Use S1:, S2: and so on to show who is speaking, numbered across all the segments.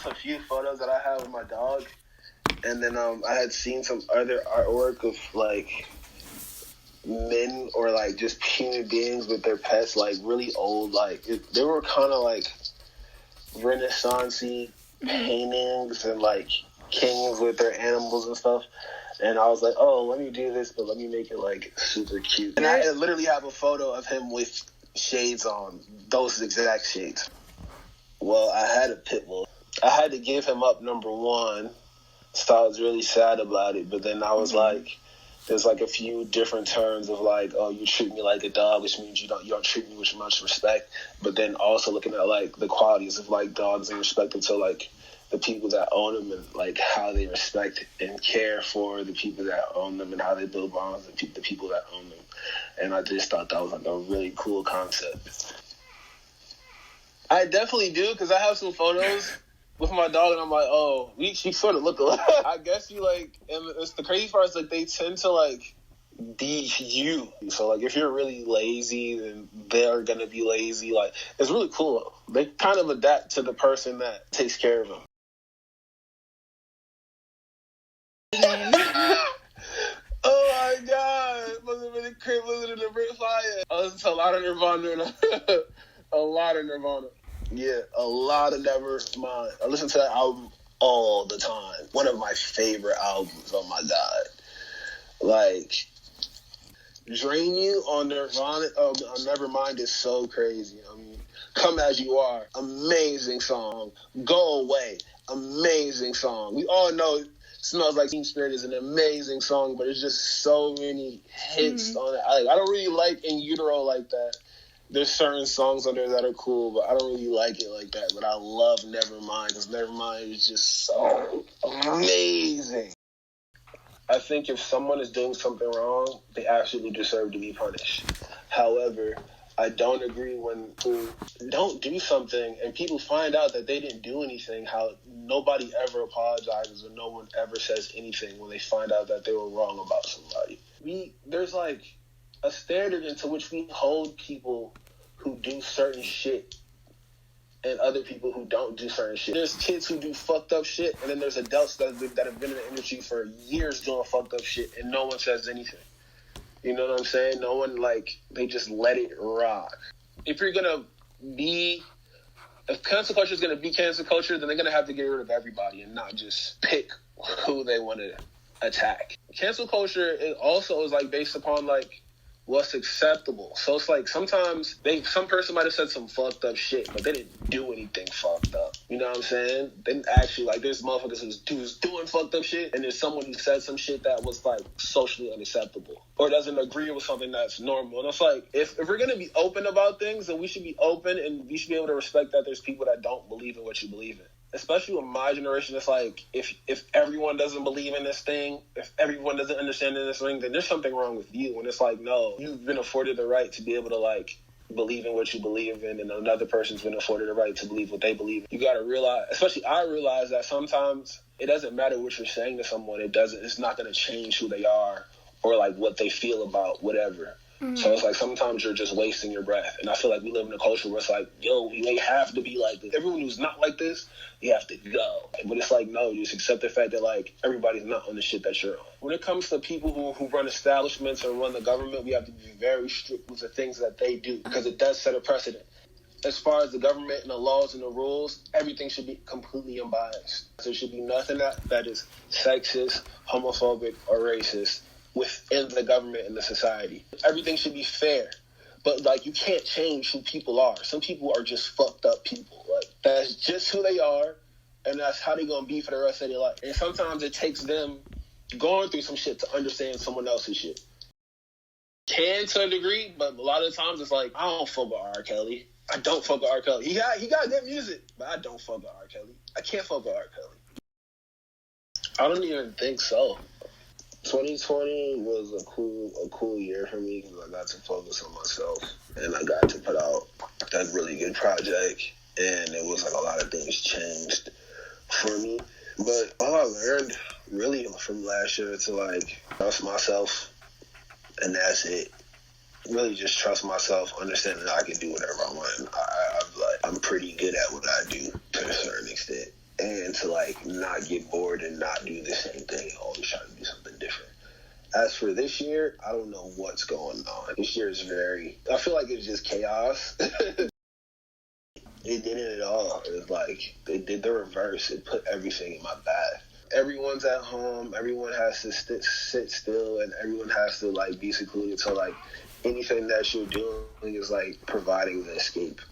S1: a few photos that I have of my dog, and then I had seen some other artwork of like men or like just human beings with their pets, like really old, like they were kind of like Renaissance-y paintings and like kings with their animals and stuff. And I was like, oh, let me do this, but let me make it like super cute. And I literally have a photo of him with shades on, those exact shades. Well, I had a pit bull. I had to give him up, number one, so I was really sad about it. But then I was like, there's like a few different terms of like, oh, you treat me like a dog, which means you don't treat me with much respect. But then also looking at like the qualities of like dogs and respect them to like the people that own them and like how they respect and care for the people that own them and how they build bonds with the people that own them. And I just thought that was like a really cool concept. I definitely do, because I have some photos with my dog, and I'm like, oh, we sort of look alike. I guess you like, and it's the crazy part is like they tend to like be you. So like if you're really lazy, then they're gonna be lazy. Like it's really cool. They kind of adapt to the person that takes care of them. Oh my god! Must have been a crib listening to Brit Fire. I listened to a lot of Nirvana. A lot of Nirvana. Yeah, a lot of Nevermind. I listen to that album all the time. One of my favorite albums. Oh my god! Like, Drain You on Nirvana. On Nevermind is so crazy. I mean, Come As You Are, amazing song. Go Away, amazing song. We all know Smells Like Teen Spirit is an amazing song, but it's just so many hits on it. I don't really like In Utero like that. There's certain songs on there that are cool, but I don't really like it like that. But I love Nevermind, because Nevermind is just so amazing. I think if someone is doing something wrong, they absolutely deserve to be punished. However, I don't agree when people don't do something and people find out that they didn't do anything, how nobody ever apologizes or no one ever says anything when they find out that they were wrong about somebody. There's like a standard into which we hold people who do certain shit and other people who don't do certain shit. There's kids who do fucked up shit, and then there's adults that have been in the industry for years doing fucked up shit, and no one says anything. You know what I'm saying? No one, like, they just let it rock. If cancel culture is going to be cancel culture, then they're going to have to get rid of everybody and not just pick who they want to attack. Cancel culture also is like based upon like what's acceptable. So it's like sometimes some person might have said some fucked up shit, but they didn't do anything fucked up. You know what I'm saying? They didn't actually, like, there's motherfuckers who's doing fucked up shit, and there's someone who said some shit that was like socially unacceptable or doesn't agree with something that's normal. And it's like, if we're gonna be open about things, then we should be open, and we should be able to respect that there's people that don't believe in what you believe in. Especially with my generation, it's like, if everyone doesn't believe in this thing, if everyone doesn't understand in this thing, then there's something wrong with you. And it's like, no, you've been afforded the right to be able to, like, believe in what you believe in, and another person's been afforded the right to believe what they believe in. You gotta realize, especially I realize, that sometimes it doesn't matter what you're saying to someone. It's not gonna change who they are or, like, what they feel about whatever. So it's like sometimes you're just wasting your breath. And I feel like we live in a culture where it's like, yo, they have to be like this. Everyone who's not like this, you have to go. But it's like, no, just accept the fact that, like, everybody's not on the shit that you're on. When it comes to people who run establishments or run the government, we have to be very strict with the things that they do, because it does set a precedent. As far as the government and the laws and the rules, everything should be completely unbiased. There should be nothing that is sexist, homophobic, or racist within the government and the society. Everything should be fair. But, like, you can't change who people are. Some people are just fucked up people. Like, that's just who they are, and that's how they're going to be for the rest of their life. And sometimes it takes them going through some shit to understand someone else's shit. Can to a degree, but a lot of times it's like, I don't fuck with R. Kelly. I don't fuck with R. Kelly. He got good music, but I don't fuck with R. Kelly. I can't fuck with R. Kelly. I don't even think so. 2020 was a cool year for me, because I got to focus on myself, and I got to put out a really good project, and it was like a lot of things changed for me. But all I learned really from last year to, like, trust myself, and that's it. Really just trust myself, understanding that I can do whatever I want. I'm pretty good at what I do to a certain extent. and to like not get bored and not do the same thing, always try to do something different. As for this year, I don't know what's going on. This year is I feel like it's just chaos. It didn't at all. It was like, it did the reverse. It put everything in my path. Everyone's at home. Everyone has to sit still, and everyone has to like be secluded. So like anything that you're doing is like providing the escape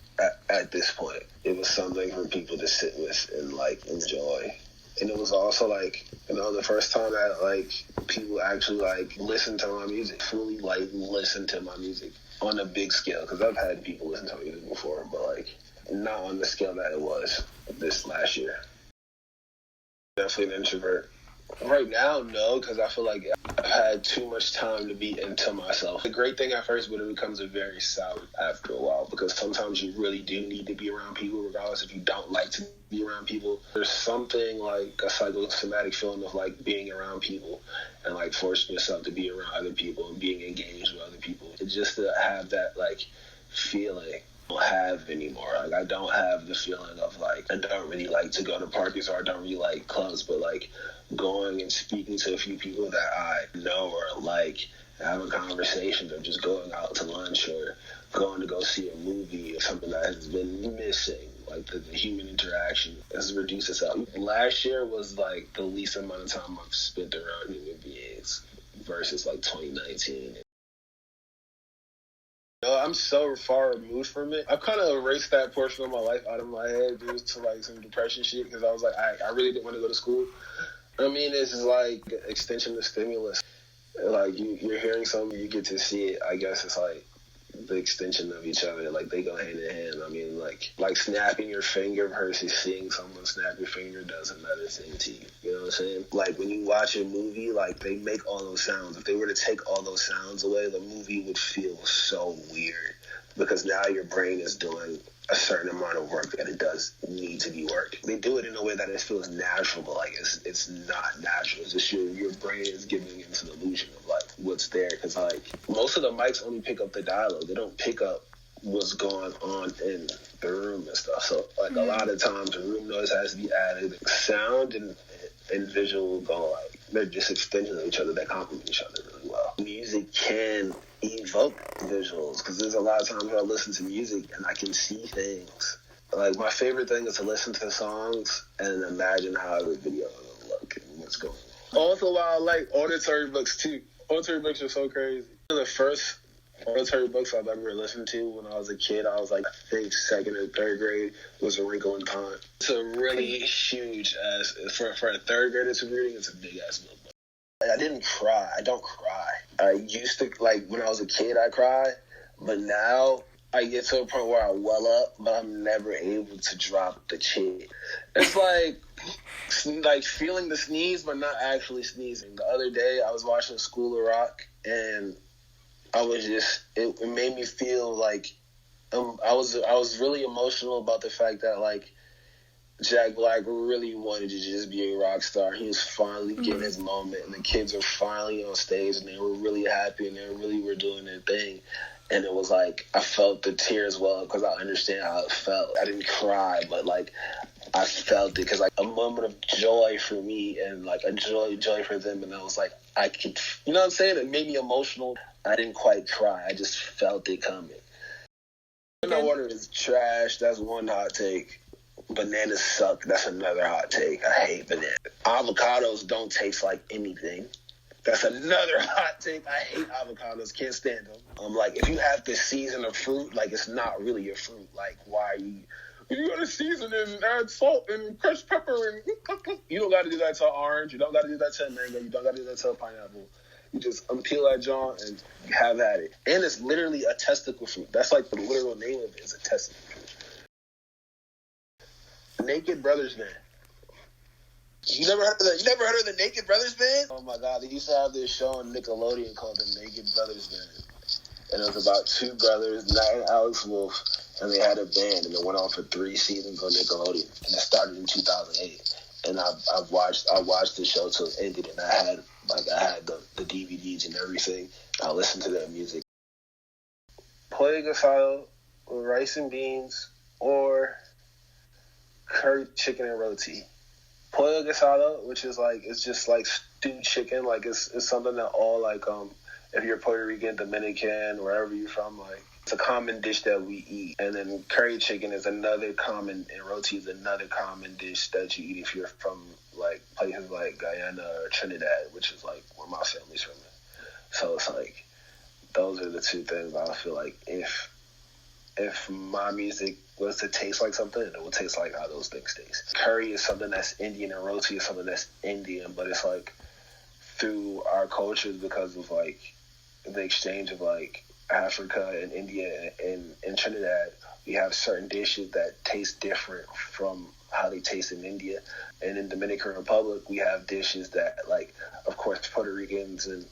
S1: at this point. It was something for people to sit with and like enjoy. And it was also like, the first time that like people actually like listened to my music, fully like listened to my music on a big scale. Because I've had people listen to my music before, but like not on the scale that it was this last year. Definitely an introvert. Right now, no, because I feel like I've had too much time to be into myself. The great thing at first, but it becomes a very sour after a while, because sometimes you really do need to be around people, regardless if you don't like to be around people. There's something like a psychosomatic feeling of like being around people and like forcing yourself to be around other people and being engaged with other people. It's just to have that like feeling. Don't have anymore. Like I don't have the feeling of like I don't really like to go to parties or I don't really like clubs, but like going and speaking to a few people that I know or like, having conversations or just going out to lunch or going to go see a movie or something that has been missing. Like the human interaction has reduced itself. Last year was like the least amount of time I've spent around human beings versus like 2019. I'm so far removed from it. I've kind of erased that portion of my life out of my head due to like some depression shit, because I was like, I really didn't want to go to school. I mean, it's like extension of stimulus. Like you're hearing something, you get to see it. I guess it's like the extension of each other. Like they go hand in hand. I mean, like snapping your finger versus seeing someone snap your finger does another thing to you. You know what I'm saying? Like when you watch a movie, like they make all those sounds. If they were to take all those sounds away, the movie would feel so weird, because now your brain is doing a certain amount of work that it does need to be worked. They do it in a way that it feels natural, but like it's not natural. It's just your brain is giving into the illusion of like what's there, because like most of the mics only pick up the dialogue. They don't pick up what's going on in the room and stuff. So like a lot of times the room noise has to be added. Sound and visual go like they're just extensions of each other that complement each other really well. Music can evoke visuals, because there's a lot of times where I listen to music and I can see things. Like my favorite thing is to listen to songs and imagine how the video will look and what's going on. Also, while I like auditory books too. Auditory books are so crazy. The first auditory books I've ever listened to when I was a kid, I was like, I think second or third grade, was A Wrinkle in Time. It's a really huge ass, for a third grader to be reading, it's a big ass book. I didn't cry. I don't cry. I used to, like, when I was a kid, I cried. But now I get to a point where I well up, but I'm never able to drop the chin. It's like feeling the sneeze, but not actually sneezing. The other day, I was watching School of Rock, and I was just, it made me feel like, I was really emotional about the fact that, like, Jack Black really wanted to just be a rock star. He was finally getting his moment, and the kids were finally on stage, and they were really happy, and they really were doing their thing. And it was like, I felt the tears well, because I understand how it felt. I didn't cry, but like, I felt it, because like a moment of joy for me, and like a joy for them, and I was like, I could, you know what I'm saying? It made me emotional. I didn't quite cry. I just felt it coming. Banana water is trash. That's one hot take. Bananas suck. That's another hot take. I hate bananas. Avocados don't taste like anything. That's another hot take. I hate avocados. Can't stand them. Like, if you have to season a fruit, like, it's not really a fruit. Like, why are you... You gotta season it and add salt and crushed pepper and... You don't gotta do that to an orange. You don't gotta do that to a mango. You don't gotta do that to a pineapple. You just unpeel that jaw and have at it. And it's literally a testicle fruit. That's like the literal name of it, is a testicle fruit. Naked Brothers Band. You never heard of that? You never heard of the Naked Brothers Band? Oh my God, they used to have this show on Nickelodeon called the Naked Brothers Band. And it was about two brothers, Matt and Alex Wolf, and they had a band, and it went on for 3 seasons on Nickelodeon. And it started in 2008. And I watched the show till it ended, and I had the DVDs and everything. I listened to their music. Plague asylum with rice and beans, or curry chicken and roti. pollo guisado, which is like, it's just like stewed chicken. Like it's something that all like if you're Puerto Rican, Dominican, wherever you're from, like it's a common dish that we eat. And then curry chicken is another common, and roti is another common dish that you eat if you're from like places like Guyana or Trinidad, which is like where my family's from. So it's like those are the two things I feel like if my music was to taste like something, it would taste like how those things taste. Curry is something that's Indian, and roti is something that's Indian, but it's like through our cultures, because of like the exchange of like Africa and India and Trinidad, we have certain dishes that taste different from how they taste in India. And in Dominican Republic, we have dishes that, like, of course, Puerto Ricans and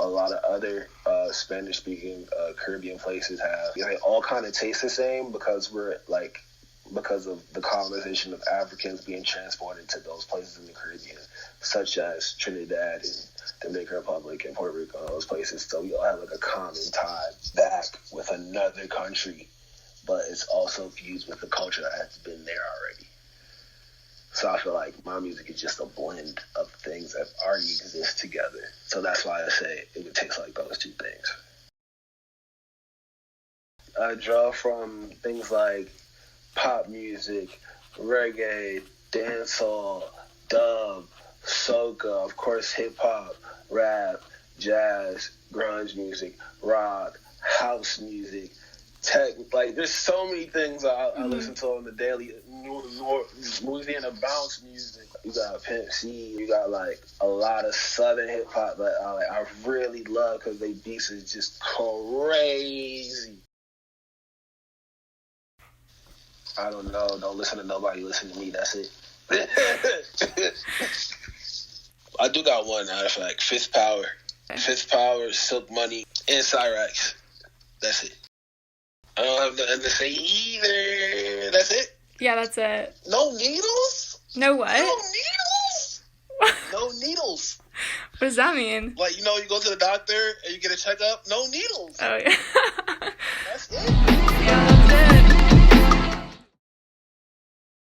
S1: a lot of other Spanish-speaking Caribbean places have. They all kind of taste the same because of the colonization of Africans being transported to those places in the Caribbean, such as Trinidad and Dominican Republic and Puerto Rico and those places. So we all have like a common tie back with another country, but it's also fused with the culture that has been there already. So I feel like my music is just a blend of things that already exist together. So that's why I say it would taste like those two things. I draw from things like pop music, reggae, dancehall, dub, soca, of course hip-hop, rap, jazz, grunge music, rock, house music, tech. Like, there's so many things I listen to on the daily. Louisiana bounce music. You got Pimp C. You got like a lot of southern hip hop that I really love because they beats is just crazy. I don't know. Don't listen to nobody. Listen to me. That's it. I do got one, matter of fact. Fifth Power. Fifth Power, Silk Money, and Cyrax. That's it. I don't have nothing to say either. That's it?
S2: Yeah, that's it.
S1: No needles?
S2: No what?
S1: No needles? No needles.
S2: What does that mean?
S1: Like, you go to the doctor and you get a checkup. No needles.
S2: Oh, yeah.
S1: That's it.